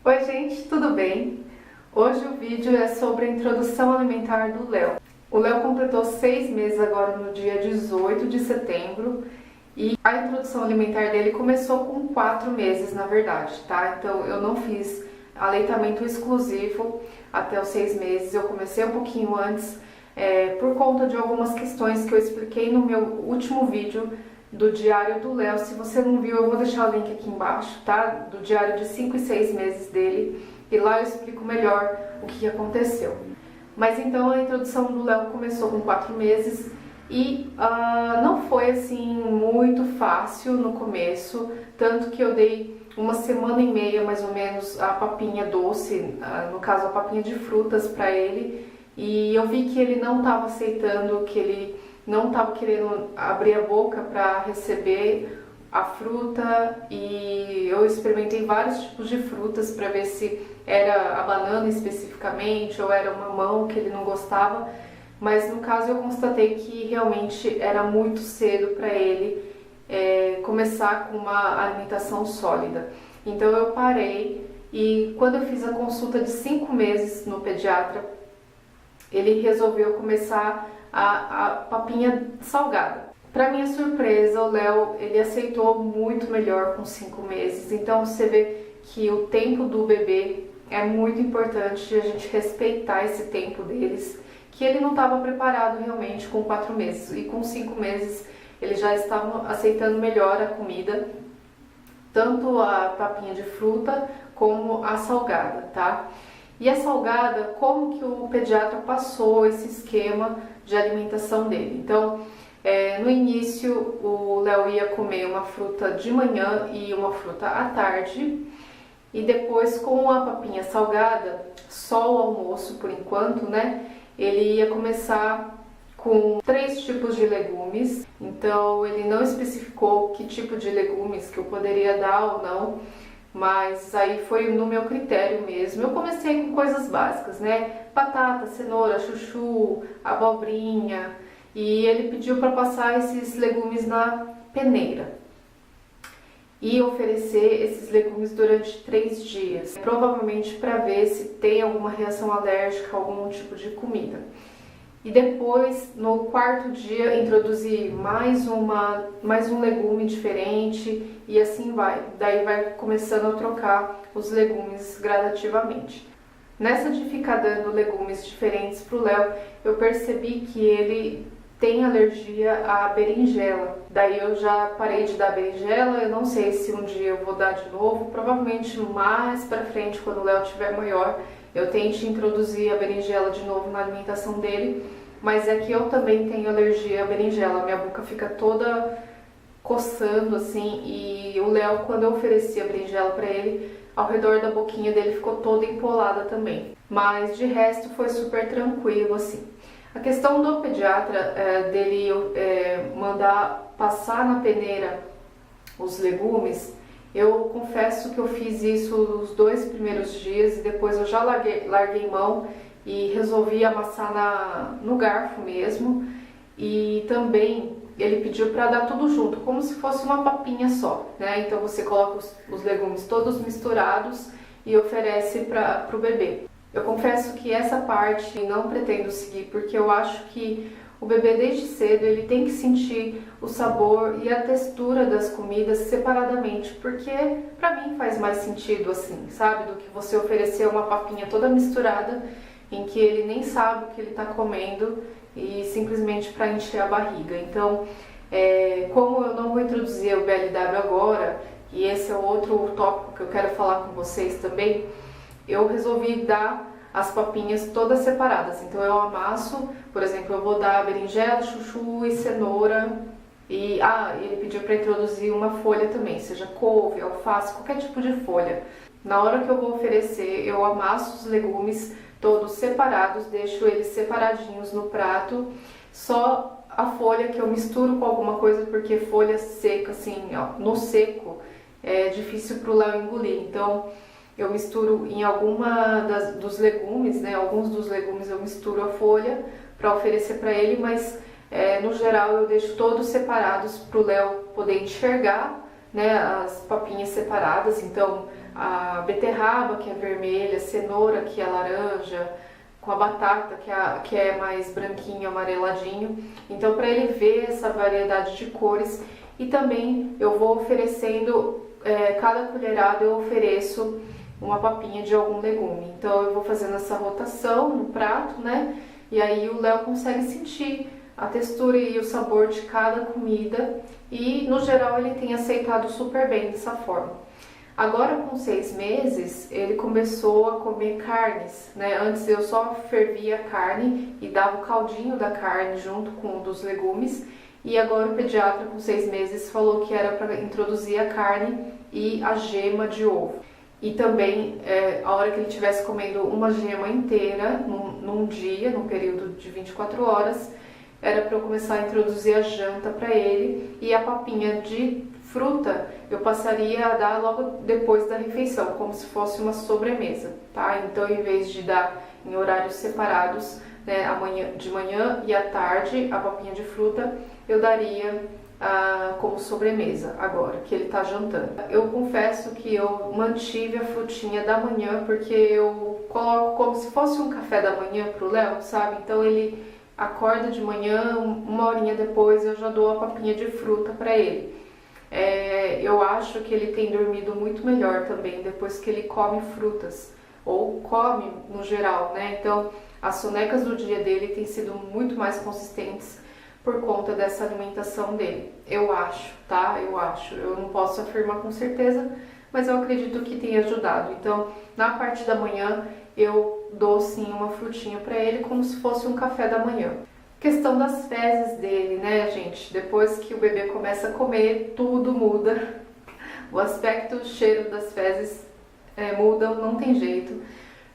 Oi gente, tudo bem? Hoje o vídeo é sobre a introdução alimentar do Léo. O Léo completou 6 meses agora no dia 18 de setembro e a introdução alimentar dele começou com 4 meses, na verdade, tá? Então eu não fiz aleitamento exclusivo até os 6 meses, eu comecei um pouquinho antes por conta de algumas questões que eu expliquei no meu último vídeo do diário do Léo. Se você não viu, eu vou deixar o link aqui embaixo, tá? Do diário de 5 e 6 meses dele. E lá eu explico melhor o que aconteceu. Mas então a introdução do Léo começou com 4 meses e não foi assim muito fácil no começo. Tanto que eu dei uma semana e meia mais ou menos a papinha doce, no caso a papinha de frutas para ele. E eu vi que ele não estava aceitando, que ele não estava querendo abrir a boca para receber a fruta, e eu experimentei vários tipos de frutas para ver se era a banana especificamente ou era o mamão que ele não gostava, mas no caso eu constatei que realmente era muito cedo para ele começar com uma alimentação sólida. Então eu parei, e quando eu fiz a consulta de 5 meses no pediatra, ele resolveu começar a papinha salgada. Para minha surpresa, o Léo ele aceitou muito melhor com 5 meses. Então você vê que o tempo do bebê é muito importante, a gente respeitar esse tempo deles, que ele não estava preparado realmente com 4 meses, e com 5 meses ele já estava aceitando melhor a comida, tanto a papinha de fruta como a salgada, tá? E a salgada, como que o pediatra passou esse esquema de alimentação dele? Então, no início, o Léo ia comer uma fruta de manhã e uma fruta à tarde. E depois, com a papinha salgada, só o almoço por enquanto, né? Ele ia começar com 3 tipos de legumes. Então, ele não especificou que tipo de legumes que eu poderia dar ou não, mas aí foi no meu critério mesmo. Eu comecei com coisas básicas, né? Batata, cenoura, chuchu, abobrinha, e ele pediu para passar esses legumes na peneira e oferecer esses legumes durante 3 dias, provavelmente para ver se tem alguma reação alérgica a algum tipo de comida. E depois, no 4º dia, introduzir mais um legume diferente, e assim vai. Daí vai começando a trocar os legumes gradativamente. Nessa de ficar dando legumes diferentes para o Léo, eu percebi que ele tem alergia à berinjela. Daí eu já parei de dar berinjela. Eu não sei se um dia eu vou dar de novo, provavelmente mais para frente, quando o Léo estiver maior, eu tente introduzir a berinjela de novo na alimentação dele, mas é que eu também tenho alergia à berinjela, minha boca fica toda coçando assim, e o Léo, quando eu ofereci a berinjela para ele, ao redor da boquinha dele ficou toda empolada também, mas de resto foi super tranquilo assim. A questão do pediatra dele mandar passar na peneira os legumes, eu confesso que eu fiz isso os 2 primeiros dias e depois eu já larguei mão e resolvi amassar no garfo mesmo. E também ele pediu para dar tudo junto, como se fosse uma papinha só, né? Então você coloca os legumes todos misturados e oferece para o bebê. Eu confesso que essa parte não pretendo seguir, porque eu acho que o bebê desde cedo ele tem que sentir o sabor e a textura das comidas separadamente, porque para mim faz mais sentido assim, sabe? Do que você oferecer uma papinha toda misturada em que ele nem sabe o que ele está comendo e simplesmente para encher a barriga. Então, como eu não vou introduzir o BLW agora, e esse é outro tópico que eu quero falar com vocês também, eu resolvi dar as papinhas todas separadas. Então eu amasso, por exemplo, eu vou dar berinjela, chuchu e cenoura, e ele pediu para introduzir uma folha também, seja couve, alface, qualquer tipo de folha. Na hora que eu vou oferecer, eu amasso os legumes todos separados, deixo eles separadinhos no prato, só a folha que eu misturo com alguma coisa, porque folha seca, assim, ó, no seco, é difícil pro Léo engolir. Então eu misturo em dos legumes, né? Alguns dos legumes eu misturo a folha para oferecer para ele, mas no geral eu deixo todos separados para o Léo poder enxergar, né, as papinhas separadas. Então a beterraba, que é vermelha, cenoura, que é laranja, com a batata, que é mais branquinho, amareladinho. Então, para ele ver essa variedade de cores. E também eu vou oferecendo, cada colherada eu ofereço uma papinha de algum legume. Então, eu vou fazendo essa rotação no prato, né? E aí o Léo consegue sentir a textura e o sabor de cada comida. E, no geral, ele tem aceitado super bem dessa forma. Agora, com 6 meses, ele começou a comer carnes, né? Antes eu só fervia a carne e dava o caldinho da carne junto com o dos legumes. E agora o pediatra, com 6 meses, falou que era para introduzir a carne e a gema de ovo. E também, a hora que ele estivesse comendo uma gema inteira, num dia, num período de 24 horas, era para eu começar a introduzir a janta para ele. E a papinha de fruta eu passaria a dar logo depois da refeição, como se fosse uma sobremesa, tá? Então, em vez de dar em horários separados, né, de manhã e à tarde, a papinha de fruta, eu daria como sobremesa agora, que ele tá jantando. Eu confesso que eu mantive a frutinha da manhã, porque eu coloco como se fosse um café da manhã pro Léo, sabe? Então, ele acorda de manhã, uma horinha depois eu já dou a papinha de fruta para ele. Eu acho que ele tem dormido muito melhor também depois que ele come frutas, ou come no geral, né? Então, as sonecas do dia dele têm sido muito mais consistentes por conta dessa alimentação dele. Eu acho, tá? Eu acho. Eu não posso afirmar com certeza, mas eu acredito que tem ajudado. Então, na parte da manhã, eu dou sim uma frutinha para ele, como se fosse um café da manhã. Questão das fezes dele, né, gente? Depois que o bebê começa a comer, tudo muda. O aspecto, o cheiro das fezes mudam, não tem jeito.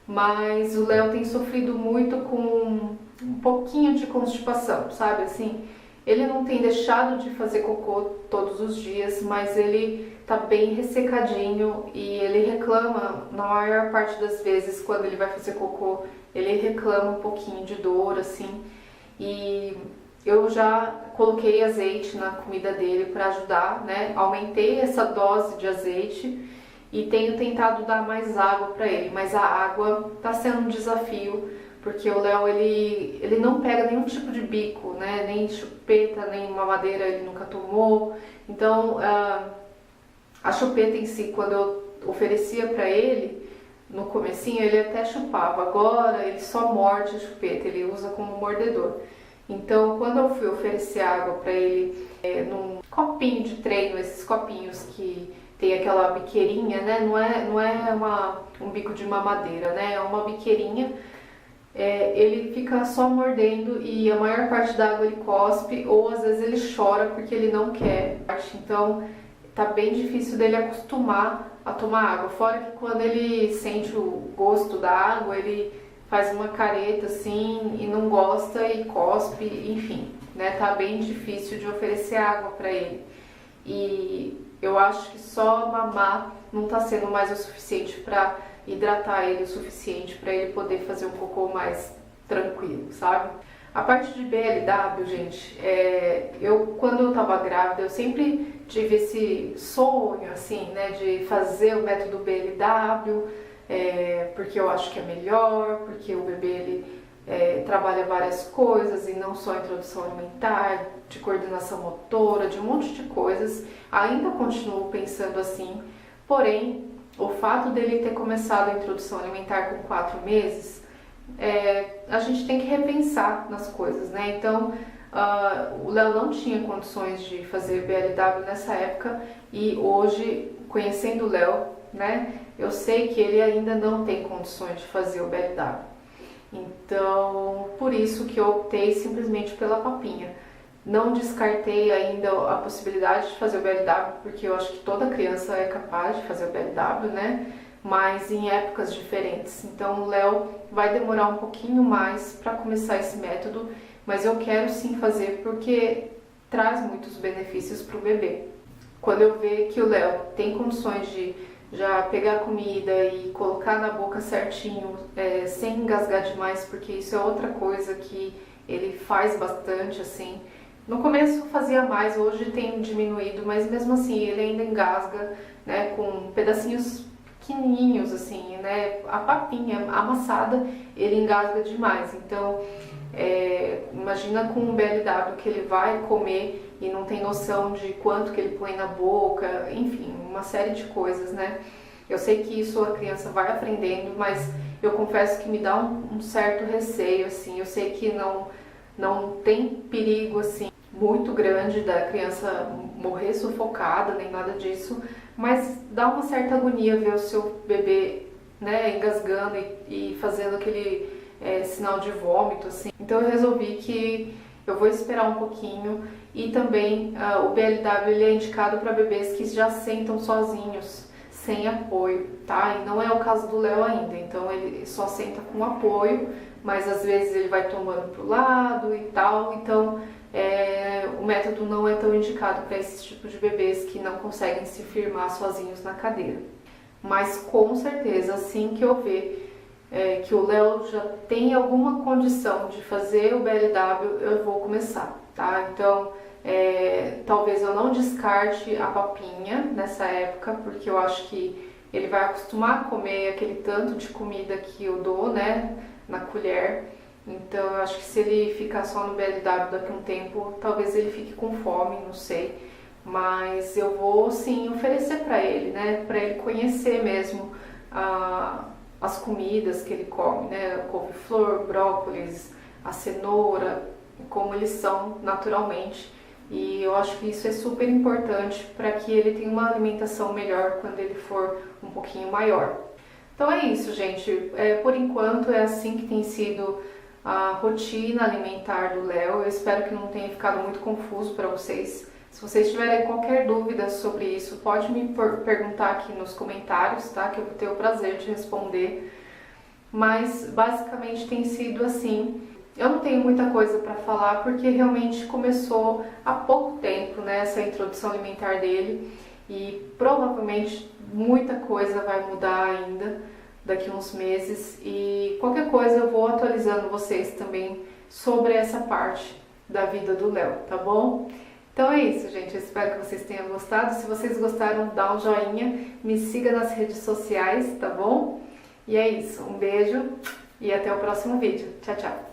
Mas o Léo tem sofrido muito com um pouquinho de constipação, sabe? Assim, ele não tem deixado de fazer cocô todos os dias, mas ele tá bem ressecadinho e ele reclama, na maior parte das vezes, quando ele vai fazer cocô, ele reclama um pouquinho de dor, assim. E eu já coloquei azeite na comida dele para ajudar, né? Aumentei essa dose de azeite e tenho tentado dar mais água para ele, mas a água tá sendo um desafio, porque o Léo, ele não pega nenhum tipo de bico, né? Nem chupeta, nem mamadeira ele nunca tomou. Então, a chupeta em si, quando eu oferecia para ele, no comecinho ele até chupava, agora ele só morde a chupeta, ele usa como mordedor. Então, quando eu fui oferecer água para ele num copinho de treino, esses copinhos que tem aquela biqueirinha, né? Não é um bico de mamadeira, né? É uma biqueirinha. Ele fica só mordendo e a maior parte da água ele cospe, ou às vezes ele chora porque ele não quer. Então, tá bem difícil dele acostumar a tomar água. Fora que quando ele sente o gosto da água, ele faz uma careta assim e não gosta e cospe, enfim, né? Tá bem difícil de oferecer água para ele. E eu acho que só mamar não tá sendo mais o suficiente para hidratar ele o suficiente para ele poder fazer um cocô mais tranquilo, sabe? A parte de BLW, gente, quando eu tava grávida, eu sempre tive esse sonho, assim, né, de fazer o método BLW, porque eu acho que é melhor, porque o bebê, ele trabalha várias coisas e não só introdução alimentar, de coordenação motora, de um monte de coisas. Ainda continuo pensando assim, porém, o fato dele ter começado a introdução alimentar com 4 meses, a gente tem que repensar nas coisas, né? Então, o Léo não tinha condições de fazer BLW nessa época e hoje, conhecendo o Léo, né, eu sei que ele ainda não tem condições de fazer o BLW. Então, por isso que eu optei simplesmente pela papinha. Não descartei ainda a possibilidade de fazer o BLW, porque eu acho que toda criança é capaz de fazer o BLW, né? Mas em épocas diferentes. Então, o Léo vai demorar um pouquinho mais para começar esse método, mas eu quero sim fazer porque traz muitos benefícios para o bebê. Quando eu ver que o Léo tem condições de já pegar comida e colocar na boca certinho, sem engasgar demais, porque isso é outra coisa que ele faz bastante, assim. No começo fazia mais, hoje tem diminuído, mas mesmo assim ele ainda engasga, né, com pedacinhos pequenininhos, assim, né? A papinha amassada, ele engasga demais. Então, imagina com um BLW que ele vai comer e não tem noção de quanto que ele põe na boca, enfim, uma série de coisas, né? Eu sei que isso a criança vai aprendendo, mas eu confesso que me dá um certo receio, assim. Eu sei que não tem perigo, assim, muito grande da criança morrer sufocada, nem nada disso, mas dá uma certa agonia ver o seu bebê, né, engasgando e fazendo aquele sinal de vômito, assim. Então eu resolvi que eu vou esperar um pouquinho. E também o BLW ele é indicado para bebês que já sentam sozinhos, sem apoio, tá? E não é o caso do Léo ainda, então ele só senta com apoio, mas às vezes ele vai tomando pro lado e tal, então o método não é tão indicado para esse tipo de bebês que não conseguem se firmar sozinhos na cadeira. Mas com certeza, assim que eu ver que o Léo já tem alguma condição de fazer o BLW, eu vou começar, tá? Então, talvez eu não descarte a papinha nessa época, porque eu acho que ele vai acostumar a comer aquele tanto de comida que eu dou, né, na colher. Então, eu acho que se ele ficar só no BLW daqui a um tempo, talvez ele fique com fome, não sei. Mas eu vou, sim, oferecer para ele, né, para ele conhecer mesmo as comidas que ele come, né, couve-flor, brócolis, a cenoura, como eles são naturalmente. E eu acho que isso é super importante para que ele tenha uma alimentação melhor quando ele for um pouquinho maior. Então é isso, gente. Por enquanto é assim que tem sido a rotina alimentar do Léo. Eu espero que não tenha ficado muito confuso para vocês. Se vocês tiverem qualquer dúvida sobre isso, pode me perguntar aqui nos comentários, tá? Que eu vou ter o prazer de responder. Mas basicamente tem sido assim. Eu não tenho muita coisa para falar porque realmente começou há pouco tempo, né, essa introdução alimentar dele, e provavelmente muita coisa vai mudar ainda daqui a uns meses, e qualquer coisa eu vou atualizando vocês também sobre essa parte da vida do Léo, tá bom? Então é isso, gente. Eu espero que vocês tenham gostado. Se vocês gostaram, dá um joinha, me siga nas redes sociais, tá bom? E é isso. Um beijo e até o próximo vídeo. Tchau, tchau!